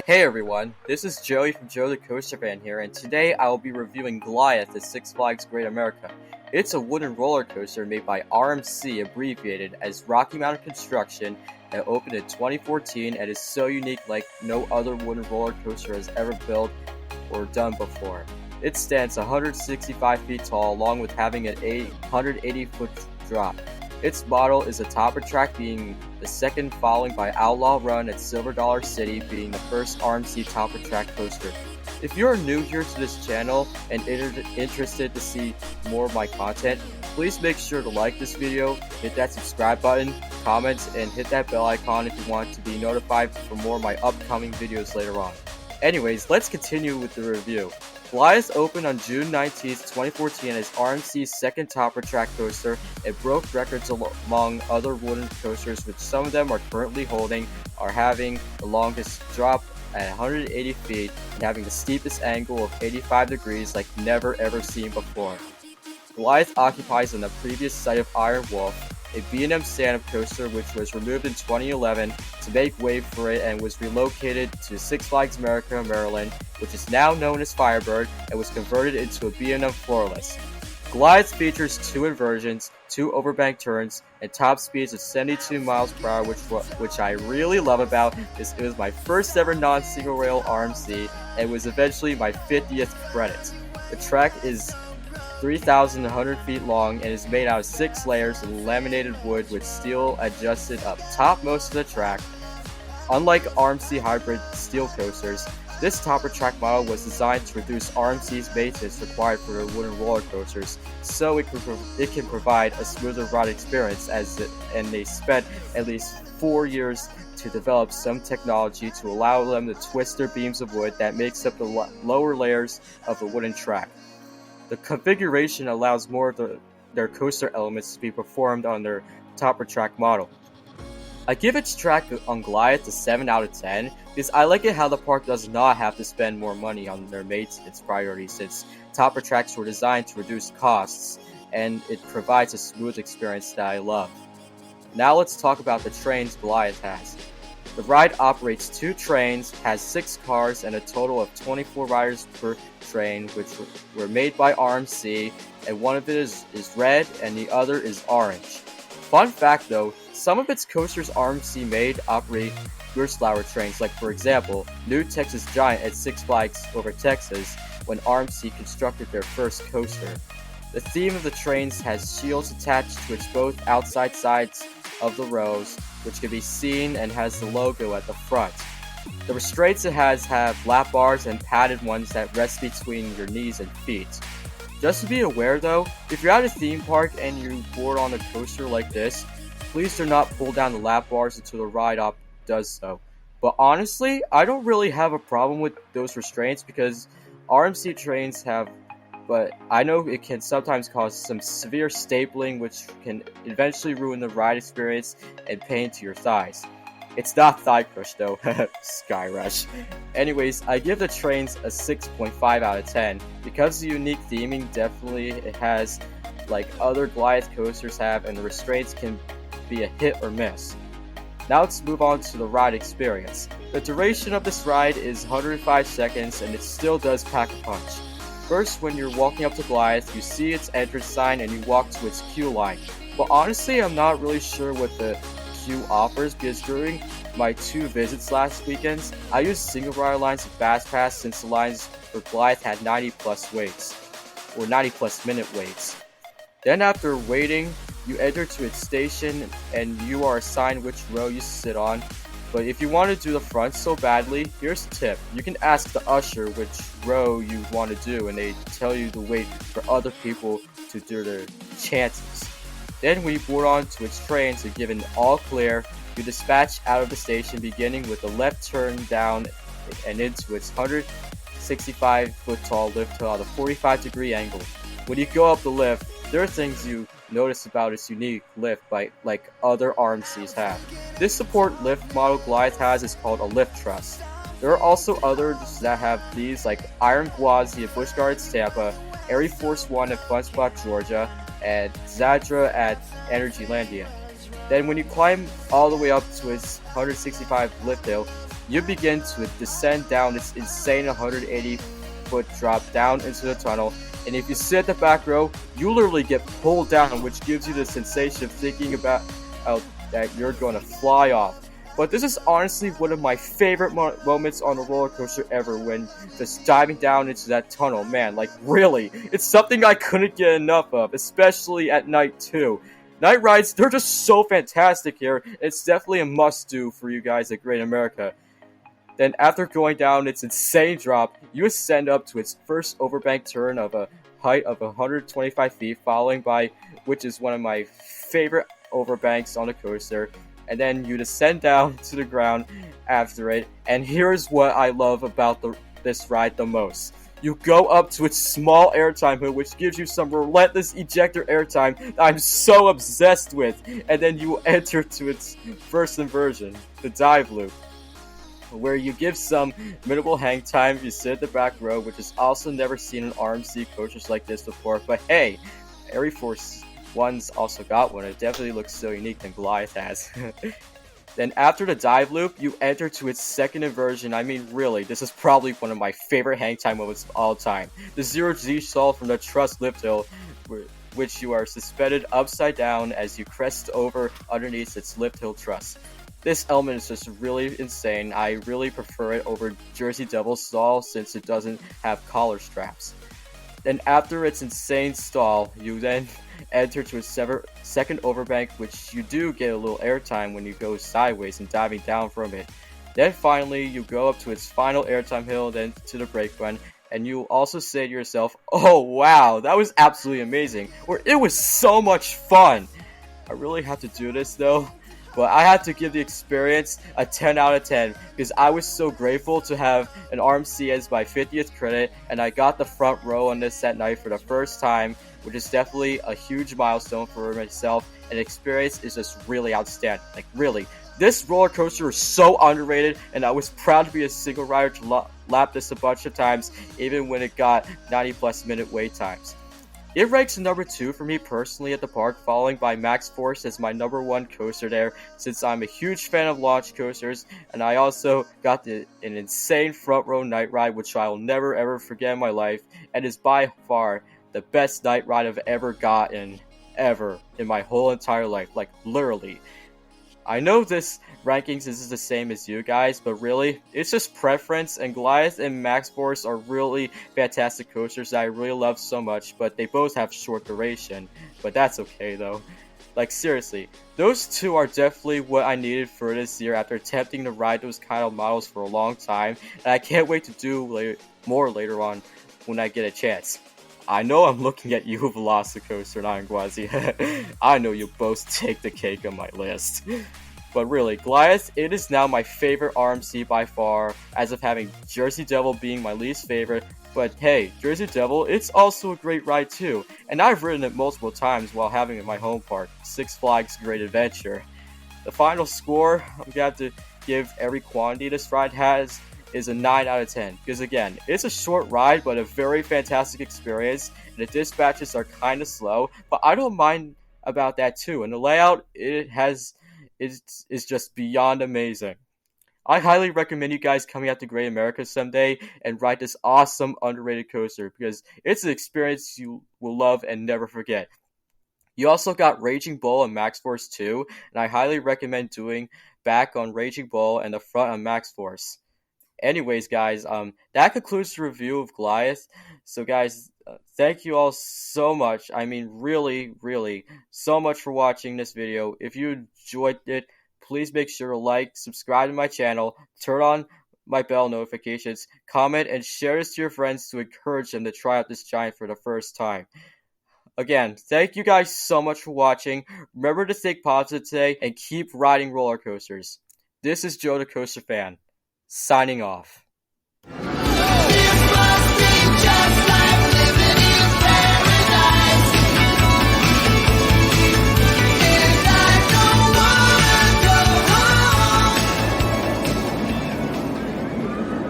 Hey everyone, this is Joey from Joe the Coaster Fan here, and today I will be reviewing Goliath at Six Flags Great America. It's a wooden roller coaster made by RMC, abbreviated as Rocky Mountain Construction, that opened in 2014 and is so unique like no other wooden roller coaster has ever built or done before. It stands 165 feet tall, along with having an 180-foot drop. Its model is a topper track, being the second, following by Outlaw Run at Silver Dollar City being the first RMC topper track coaster. If you're new here to this channel and interested to see more of my content, please make sure to like this video, hit that subscribe button, comment, and hit that bell icon if you want to be notified for more of my upcoming videos later on. Anyways, let's continue with the review. Goliath opened on June 19, 2014 as RMC's second topper track coaster. It broke records among other wooden coasters, which some of them are currently holding, are having the longest drop at 180 feet and having the steepest angle of 85 degrees like never ever seen before. Goliath occupies on the previous site of Iron Wolf, a B&M stand-up coaster which was removed in 2011 to make way for it and was relocated to Six Flags America, Maryland, which is now known as Firebird, and was converted into a B&M floorless. Goliath features two inversions, two overbank turns, and top speeds of 72 miles per hour, which I really love about this. It was my first ever non-single rail RMC, and was eventually my 50th credit. The track is 3,100 feet long and is made out of 6 layers of laminated wood with steel adjusted up top most of the track. Unlike RMC hybrid steel coasters, this topper track model was designed to reduce RMC's maintenance required for their wooden roller coasters, so it can provide a smoother ride experience, and they spent at least 4 years to develop some technology to allow them to twist their beams of wood that makes up the lower layers of the wooden track. The configuration allows more of their coaster elements to be performed on their topper track model. I give its track on Goliath a 7 out of 10 because I like it how the park does not have to spend more money on their maintenance priorities, since topper tracks were designed to reduce costs, and it provides a smooth experience that I love. Now let's talk about the trains Goliath has. The ride operates 2 trains, has 6 cars, and a total of 24 riders per train, which were made by RMC, and one of it is red and the other is orange. Fun fact though, some of its coasters RMC made operate Gerstlauer trains, like for example, New Texas Giant at Six Flags Over Texas when RMC constructed their first coaster. The theme of the trains has shields attached to its both outside sides of the rows, which can be seen, and has the logo at the front. The restraints it has have lap bars and padded ones that rest between your knees and feet. Just to be aware though, if you're at a theme park and you board on a coaster like this, please do not pull down the lap bars until the ride op does so. But honestly, I don't really have a problem with those restraints because RMC trains have, but I know it can sometimes cause some severe stapling, which can eventually ruin the ride experience and pain to your thighs. It's not thigh crush though, Sky Rush. Anyways, I give the trains a 6.5 out of 10. Because the unique theming definitely it has, like other Goliath coasters have, and the restraints can be a hit or miss. Now let's move on to the ride experience. The duration of this ride is 105 seconds, and it still does pack a punch. First, when you're walking up to Goliath, you see its entrance sign and you walk to its queue line. But honestly, I'm not really sure what the queue offers, because during my 2 visits last weekends, I used single rider lines of Fast Pass since the lines for Goliath had 90 plus waits, or 90 plus minute waits. Then after waiting, you enter to its station and you are assigned which row you sit on. But if you want to do the front so badly, here's a tip. You can ask the usher which row you want to do, and they tell you to wait for other people to do their chances. Then when you board on to its trains and given all clear, you dispatch out of the station, beginning with a left turn down and into its 165 foot tall lift at a 45-degree angle. When you go up the lift, there are things you notice about its unique lift like other RMCs have. This support lift model Goliath has is called a lift truss. There are also others that have these, like Iron Gwazi at Busch Gardens Tampa, Air Force One at Fun Spot Georgia, and Zadra at Energylandia. Then when you climb all the way up to its 165 lift hill, you begin to descend down this insane 180-foot drop down into the tunnel, and if you sit at the back row, you literally get pulled down, which gives you the sensation of thinking about that you're going to fly off. But this is honestly one of my favorite moments on a roller coaster ever, when just diving down into that tunnel. Man, like really, it's something I couldn't get enough of, especially at night too. Night rides, they're just so fantastic here. It's definitely a must-do for you guys at Great America. Then after going down its insane drop, you ascend up to its first overbank turn of a height of 125 feet, following by, which is one of my favorite overbanks on the coaster, and then you descend down to the ground after it, and here's what I love about this ride the most. You go up to its small airtime hood, which gives you some relentless ejector airtime that I'm so obsessed with, and then you enter to its first inversion, the dive loop, where you give some minimal hang time. You sit at the back row, which is also never seen in RMC coasters like this before, but hey, Air Force One's also got one. It definitely looks so unique than Goliath has. Then after the dive loop, you enter to its second inversion. I mean, really, this is probably one of my favorite hang time moments of all time. The 0G stall from the truss lift hill, which you are suspended upside down as you crest over underneath its lift hill truss. This element is just really insane. I really prefer it over Jersey Devil stall since it doesn't have collar straps. Then after its insane stall, you then enter to a second overbank, which you do get a little airtime when you go sideways and diving down from it. Then finally, you go up to its final airtime hill, then to the brake run, and you also say to yourself, oh wow, that was absolutely amazing, or it was so much fun. I really have to do this though, but I have to give the experience a 10 out of 10 because I was so grateful to have an RMC as my 50th credit, and I got the front row on this at night for the first time, which is definitely a huge milestone for myself, and the experience is just really outstanding. Like really, this roller coaster is so underrated, and I was proud to be a single rider to lap this a bunch of times, even when it got 90+ minute wait times. It ranks number 2 for me personally at the park, following by Max Force as my number 1 coaster there, since I'm a huge fan of launch coasters, and I also got an insane front row night ride, which I'll never ever forget in my life, and is by far the best night ride I've ever gotten, ever, in my whole entire life, like literally. I know this rankings is the same as you guys, but really, it's just preference, and Goliath and Max Force are really fantastic coasters that I really love so much, but they both have short duration, but that's okay though. Like seriously, those two are definitely what I needed for this year after attempting to ride those kind of models for a long time, and I can't wait to do more later on when I get a chance. I know I'm looking at you, Velocicoaster and Anguazi. I know you both take the cake on my list. But really, Goliath, it is now my favorite RMC by far, as of having Jersey Devil being my least favorite. But hey, Jersey Devil, it's also a great ride too, and I've ridden it multiple times while having it in my home park, Six Flags Great Adventure. The final score I'm going to have to give every quantity this ride has is a 9 out of 10, because again, it's a short ride but a very fantastic experience, and the dispatches are kind of slow, but I don't mind about that too, and the layout is just beyond amazing. I highly recommend you guys coming out to Great America someday and ride this awesome underrated coaster, because it's an experience you will love and never forget. You also got Raging Bull and Max Force 2, and I highly recommend doing back on Raging Bull and the front on Max Force. Anyways, guys, that concludes the review of Goliath. So, guys, thank you all so much. I mean, really, really, so much for watching this video. If you enjoyed it, please make sure to like, subscribe to my channel, turn on my bell notifications, comment, and share this to your friends to encourage them to try out this giant for the first time. Again, thank you guys so much for watching. Remember to stay positive today and keep riding roller coasters. This is Joe the Coaster Fan, signing off.